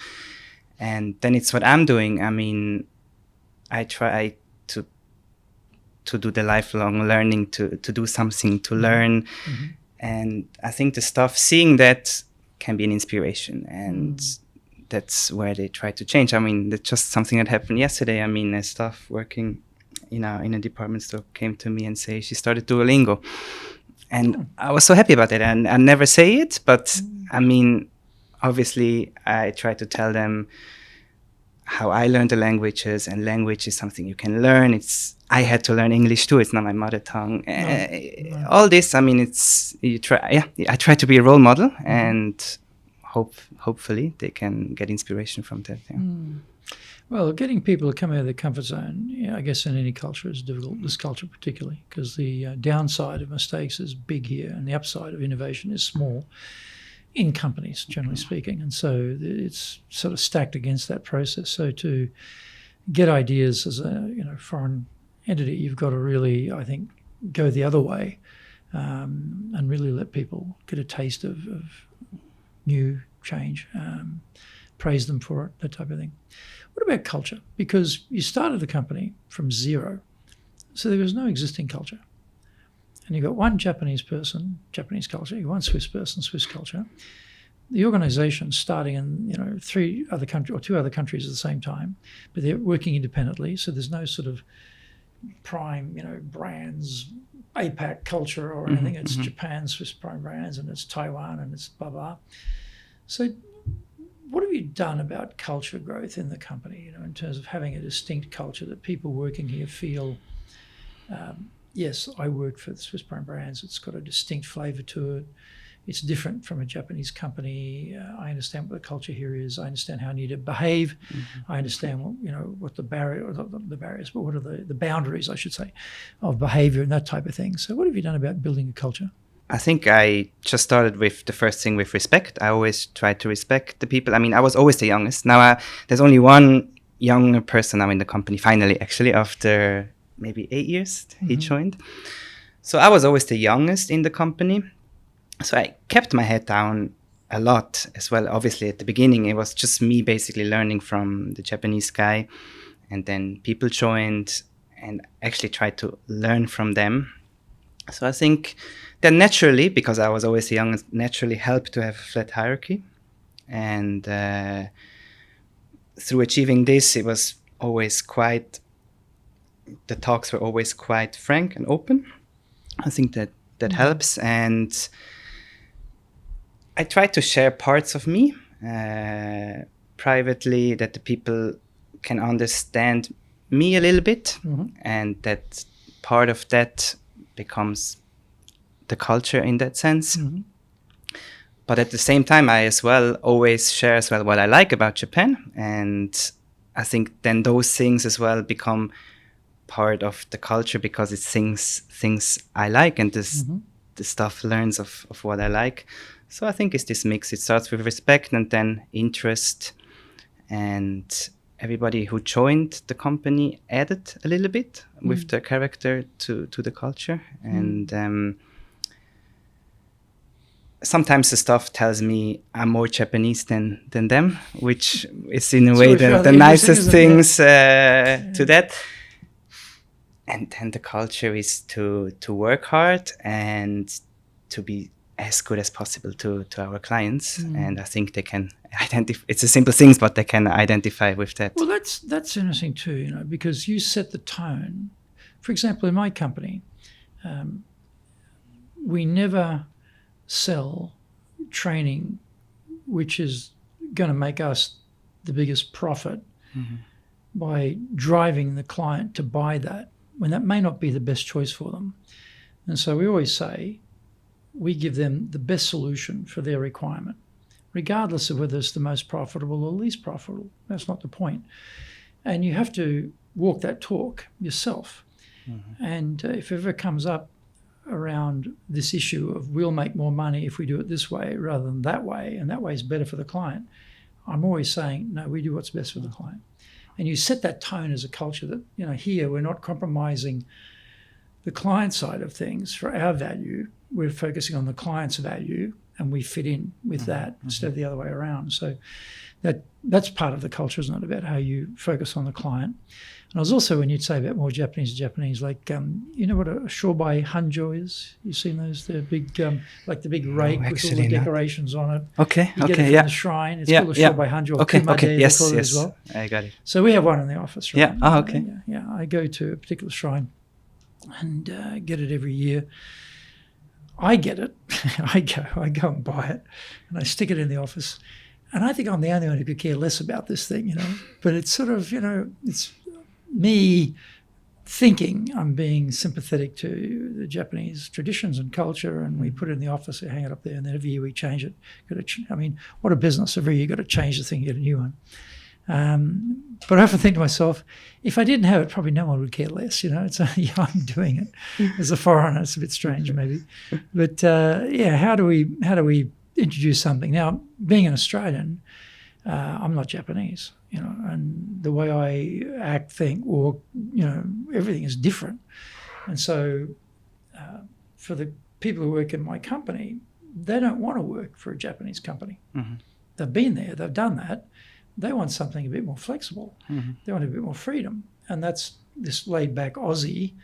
And then it's what I'm doing. I mean, I try to do the lifelong learning, to do something, to learn. And I think the stuff, seeing that can be an inspiration. And that's where they try to change. I mean, that's just something that happened yesterday. I mean, a staff working in a department store came to me and say she started Duolingo. And I was so happy about it. And I never say it, but I mean, obviously I try to tell them how I learned the languages, and language is something you can learn. I had to learn English too. It's not my mother tongue. All this, I mean, I try to be a role model, and hopefully they can get inspiration from that. Yeah. Well, getting people to come out of their comfort zone, I guess in any culture is difficult, this culture particularly, because the downside of mistakes is big here and the upside of innovation is small in companies, generally speaking. And so it's sort of stacked against that process. So to get ideas as a foreign entity, you've got to really, I think, go the other way and really let people get a taste of new change, praise them for it, that type of thing. What about culture? Because you started the company from zero, so there was no existing culture. And you've got one Japanese person, Japanese culture, you've got one Swiss person, Swiss culture. The organisation starting in two other countries at the same time, but they're working independently, so there's no sort of prime, brands, APAC culture or anything. It's Japan, Swiss prime brands, and it's Taiwan, and it's blah, blah. So what have you done about culture growth in the company, in terms of having a distinct culture that people working here feel, yes, I work for the Swiss prime brands, it's got a distinct flavour to it, it's different from a Japanese company. I understand what the culture here is. I understand how I need to behave. I understand what the barriers, but what are the boundaries, I should say, of behavior and that type of thing. So what have you done about building a culture? I think I just started with the first thing with respect. I always try to respect the people. I mean, I was always the youngest. Now there's only one younger person now in the company, finally, actually, after maybe 8 years he joined. So I was always the youngest in the company. So I kept my head down a lot as well. Obviously, at the beginning, it was just me basically learning from the Japanese guy. And then people joined and actually tried to learn from them. So I think that naturally, because I was always the youngest, naturally helped to have a flat hierarchy. And through achieving this, it was always the talks were always quite frank and open. I think that helps. And I try to share parts of me privately, that the people can understand me a little bit, and that part of that becomes the culture in that sense. But at the same time, I as well always share as well what I like about Japan, and I think then those things as well become part of the culture, because it's things I like, and the stuff learns of what I like. So I think it's this mix. It starts with respect and then interest, and everybody who joined the company added a little bit with their character to the culture. And sometimes the stuff tells me I'm more Japanese than them, which is in a way the nicest things to that. And then the culture is to work hard and to be as good as possible to our clients. And I think they can identify. It's a simple things, but they can identify with that. Well, that's interesting too, because you set the tone. For example, in my company, we never sell training which is going to make us the biggest profit by driving the client to buy that, when that may not be the best choice for them. And so we always say we give them the best solution for their requirement, regardless of whether it's the most profitable or least profitable. That's not the point. And you have to walk that talk yourself. And if it ever comes up around this issue of we'll make more money if we do it this way rather than that way, and that way is better for the client, I'm always saying, no, we do what's best for the client. And you set that tone as a culture that, here we're not compromising the client side of things for our value. We're focusing on the client's value, and we fit in with that instead of the other way around. So that's part of the culture, isn't it, about how you focus on the client. And I was also, when you'd say about more Japanese, like, you know what a shobai hanjo is? You've seen those? They're big, like the big rake with all the decorations on it. Okay, you get it from the shrine. It's called a shobai hanjo. Okay, yes, as well. I got it. So we have one in the office, right? Yeah, okay. Yeah, I go to a particular shrine and get it every year. I get it. I go and buy it, and I stick it in the office. And I think I'm the only one who could care less about this thing, But it's sort of, it's me thinking I'm being sympathetic to the Japanese traditions and culture, and we put it in the office, we hang it up there, and then every year we change it. What a business. Every year you've got to change the thing, get a new one. But I often think to myself, if I didn't have it, probably no one would care less. It's I'm doing it as a foreigner. It's a bit strange, maybe. But how do we introduce something? Now, being an Australian, I'm not Japanese, and the way I act, think, walk, everything is different. And so for the people who work in my company, they don't want to work for a Japanese company. They've been there, they've done that. They want something a bit more flexible. They want a bit more freedom. And that's this laid-back Aussie.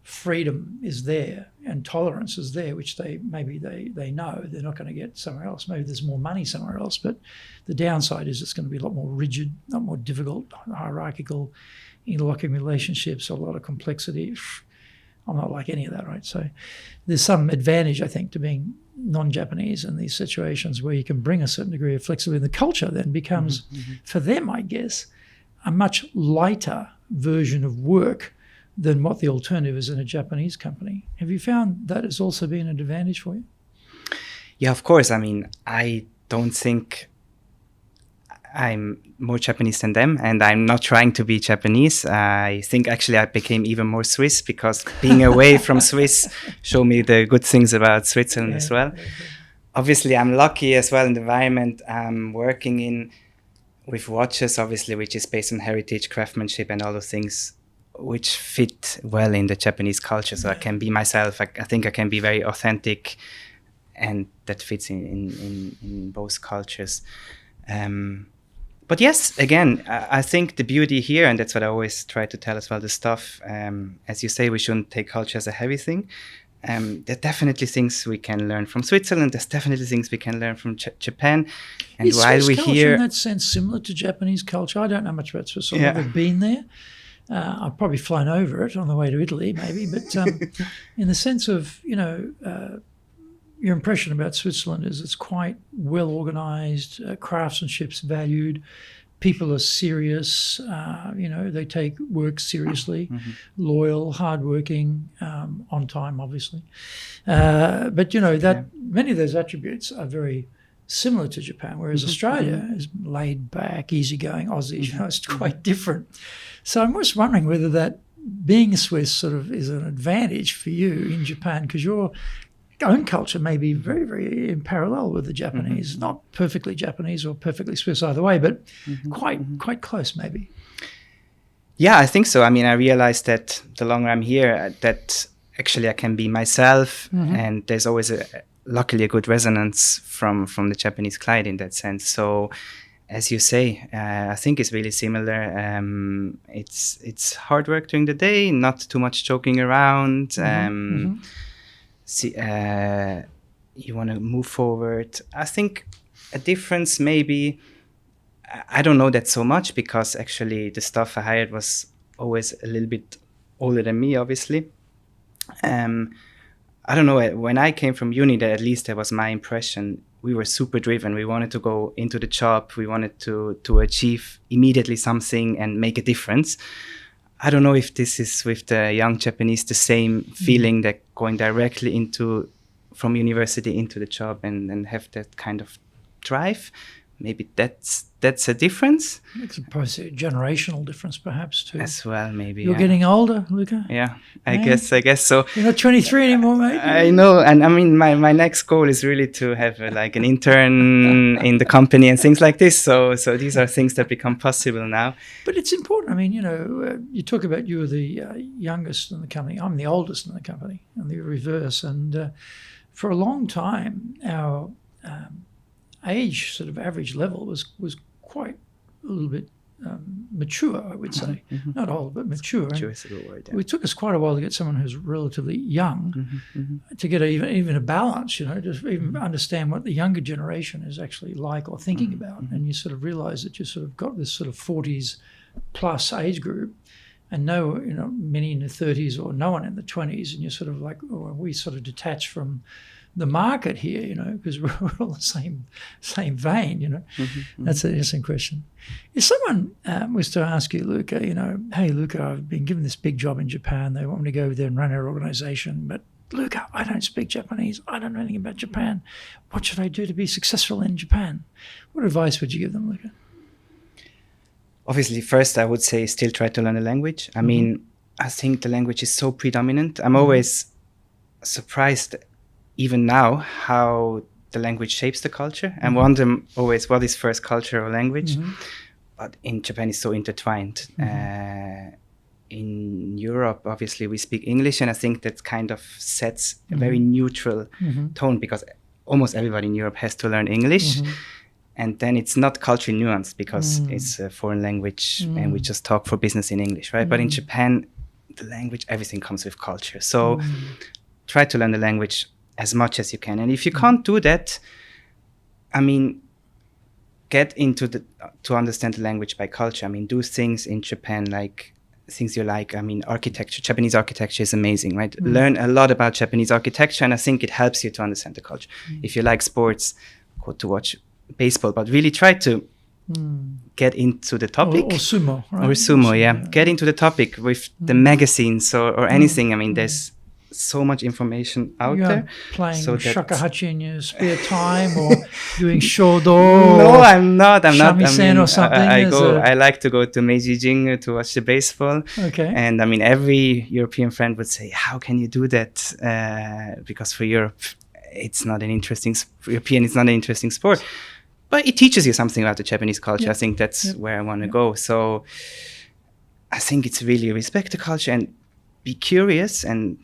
Freedom is there and tolerance is there, which they know they're not going to get somewhere else. Maybe there's more money somewhere else, but the downside is it's going to be a lot more rigid, a lot more difficult, hierarchical, interlocking relationships, a lot of complexity. I'm not like any of that, right? So there's some advantage, I think, to being non-Japanese in these situations where you can bring a certain degree of flexibility. The culture then becomes, for them, I guess, a much lighter version of work than what the alternative is in a Japanese company. Have you found that has also been an advantage for you? Yeah, of course. I mean, I don't think I'm more Japanese than them, and I'm not trying to be Japanese. I think actually I became even more Swiss because being away from Swiss showed me the good things about Switzerland as well. Obviously, I'm lucky as well in the environment I'm working in with watches, obviously, which is based on heritage, craftsmanship, and all those things which fit well in the Japanese culture. So I can be myself. I think I can be very authentic, and that fits in both cultures. But yes, again, I think the beauty here, and that's what I always try to tell as well, the stuff, as you say, we shouldn't take culture as a heavy thing. There are definitely things we can learn from Switzerland. There's definitely things we can learn from Japan. And is while Swiss we culture hear, in that sense similar to Japanese culture? I don't know much about Swiss. I've never been there. I've probably flown over it on the way to Italy, maybe. But in the sense of, your impression about Switzerland is it's quite well organised, craftsmanship's valued, people are serious, they take work seriously, loyal, hardworking, on time, obviously. But, many of those attributes are very similar to Japan, whereas Australia is laid back, easygoing, Aussie, it's quite different. So I'm just wondering whether that being Swiss sort of is an advantage for you in Japan, because your own culture may be very, very in parallel with the Japanese, not perfectly Japanese or perfectly Swiss either way, but quite close maybe. Yeah, I think so. I mean, I realized that the longer I'm here, that actually I can be myself, and there's always luckily a good resonance from the Japanese client in that sense. So as you say, I think it's really similar. It's hard work during the day, not too much joking around. You want to move forward. I think a difference maybe, I don't know that so much because actually the staff I hired was always a little bit older than me, obviously. I don't know, when I came from uni, at least that was my impression. We were super driven. We wanted to go into the job. We wanted to achieve immediately something and make a difference. I don't know if this is with the young Japanese the same feeling that going directly from university into the job and have that kind of drive. Maybe that's a difference. It's a generational difference, perhaps, too. As well, maybe. You're getting older, Luca. Yeah, I guess so. You're not 23 anymore, mate. I know, and I mean, my next goal is really to have an intern in the company and things like this. So these are things that become possible now. But it's important. I mean, you talk about you were the youngest in the company. I'm the oldest in the company, and the reverse. And for a long time, our age sort of average level was quite a little bit mature, I would say. Not old, but mature. Mature is a good word, yeah. It took us quite a while to get someone who's relatively young to get even a balance, just even understand what the younger generation is actually like or thinking about. And you sort of realize that you sort of got this sort of 40s plus age group and many in the 30s or no one in the 20s. And you're sort of like, we sort of detach from the market here, because we're all the same vein, That's an interesting question. If someone was to ask you, Luca, hey, Luca, I've been given this big job in Japan. They want me to go over there and run our organization, but Luca, I don't speak Japanese. I don't know anything about Japan. What should I do to be successful in Japan? What advice would you give them, Luca? Obviously, first, I would say still try to learn the language. I mean, I think the language is so predominant. I'm always surprised even now how the language shapes the culture, and wonder always what is first culture or language. But in Japan it's so intertwined. In Europe, obviously we speak English, and I think that kind of sets a very neutral tone, because almost everybody in Europe has to learn English. And then it's not culturally nuanced because it's a foreign language and we just talk for business in English, right? But in Japan, the language, everything comes with culture. So try to learn the language as much as you can. And if you can't do that, I mean, get into to understand the language by culture. I mean, do things in Japan, like things you like. I mean, architecture, Japanese architecture is amazing, right? Learn a lot about Japanese architecture, and I think it helps you to understand the culture. If you like sports, go to watch baseball, but really try to get into the topic. Or sumo, right? Or sumo, yeah. Get into the topic with the magazines or anything. I mean, there's so much information out You're there. Playing so shakuhachi in your spare time, or doing shodo? No, I'm not. Shamisen or something. I like to go to Meiji Jingu to watch the baseball. Okay. And I mean, every European friend would say, "How can you do that?" Because for Europe, it's not an interesting sport. But it teaches you something about the Japanese culture. I think that's where I want to go. So I think it's really respect the culture and be curious and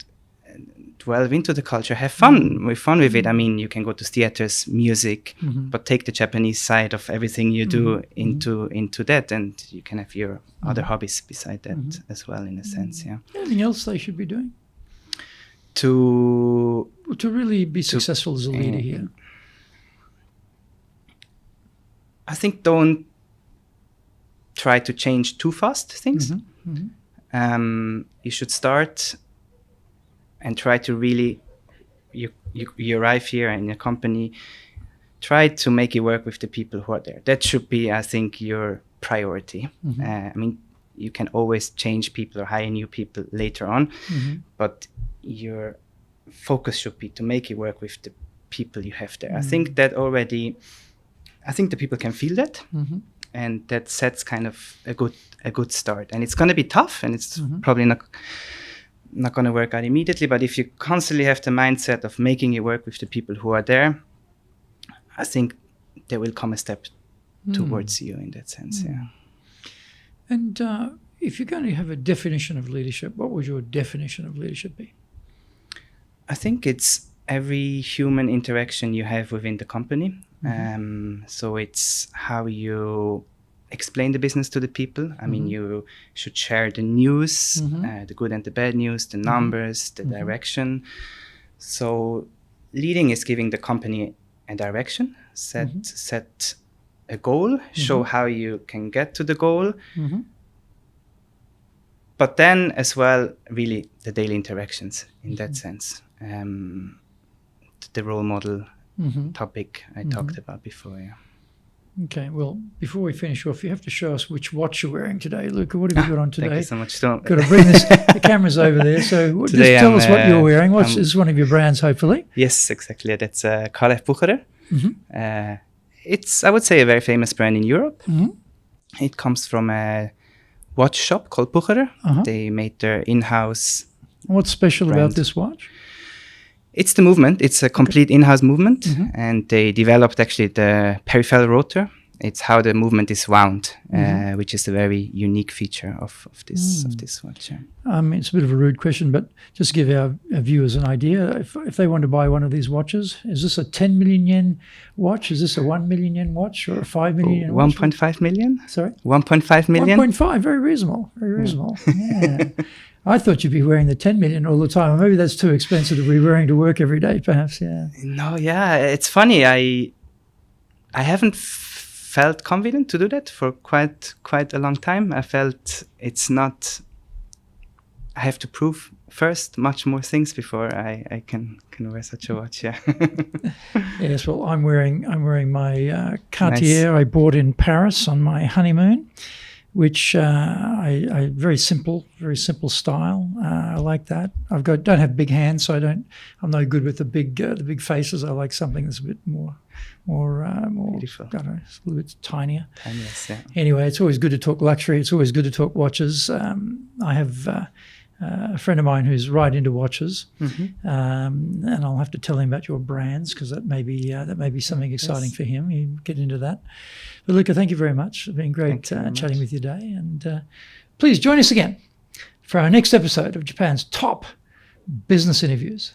delve into the culture. Have fun. Have fun with it. I mean, you can go to theaters, music, but take the Japanese side of everything you do into that, and you can have your other hobbies beside that as well, in a sense. Yeah. Anything else they should be doing to really be successful as a leader here? I think don't try to change too fast things. You should start and try to really, you arrive here in a company, try to make it work with the people who are there. That should be, I think, your priority. I mean, you can always change people or hire new people later on, but your focus should be to make it work with the people you have there. I think that already... I think the people can feel that, and that sets kind of a good start. And it's going to be tough, and it's probably not going to work out immediately. But if you constantly have the mindset of making it work with the people who are there, I think they will come a step towards you in that sense. Yeah. And if you're going to have a definition of leadership, what would your definition of leadership be? I think it's every human interaction you have within the company. So it's how you explain the business to the people. I mean, you should share the news, the good and the bad news, the numbers, the direction. So leading is giving the company a direction, set a goal, show how you can get to the goal. But then as well, really the daily interactions in that sense. The role model topic I talked about before. Yeah. Okay, well, before we finish off, you have to show us which watch you're wearing today. Luca, what have you got on today? Thank you so much. Got to bring this. The camera's over there, so just tell us what you're wearing. This is one of your brands, hopefully. Yes, exactly. That's Kalev Bucherer. It's, I would say, a very famous brand in Europe. It comes from a watch shop called Bucherer. They made their in-house. What's special about this watch? It's the movement. It's a complete in-house movement, and they developed actually the peripheral rotor. It's how the movement is wound, which is a very unique feature of this watch. Yeah. It's a bit of a rude question, but just to give our viewers an idea, if they want to buy one of these watches, is this a 10 million yen watch? Is this a 1 million yen watch or a 5 million yen watch? 1.5 million. Sorry? 1.5 million. 1.5, very reasonable. Very reasonable. Yeah. I thought you'd be wearing the 10 million all the time. Or maybe that's too expensive to be wearing to work every day, perhaps. Yeah. No, yeah. It's funny. I haven't felt confident to do that for quite a long time. I felt it's not... I have to prove first much more things before I can wear such a watch. Yeah. Yes. Well, I'm wearing my Cartier I bought in Paris on my honeymoon, which I very simple style. I like that. Don't have big hands, so I'm no good with the big faces. I like something that's a bit more beautiful. I don't know, it's a little bit tinier. Timeless, yeah. Anyway, it's always good to talk luxury. It's always good to talk watches. I have a friend of mine who's right into watches, and I'll have to tell him about your brands because that may be something exciting for him. You get into that. But Luca, thank you very much. It's been great chatting with you today, and please join us again for our next episode of Japan's top business interviews.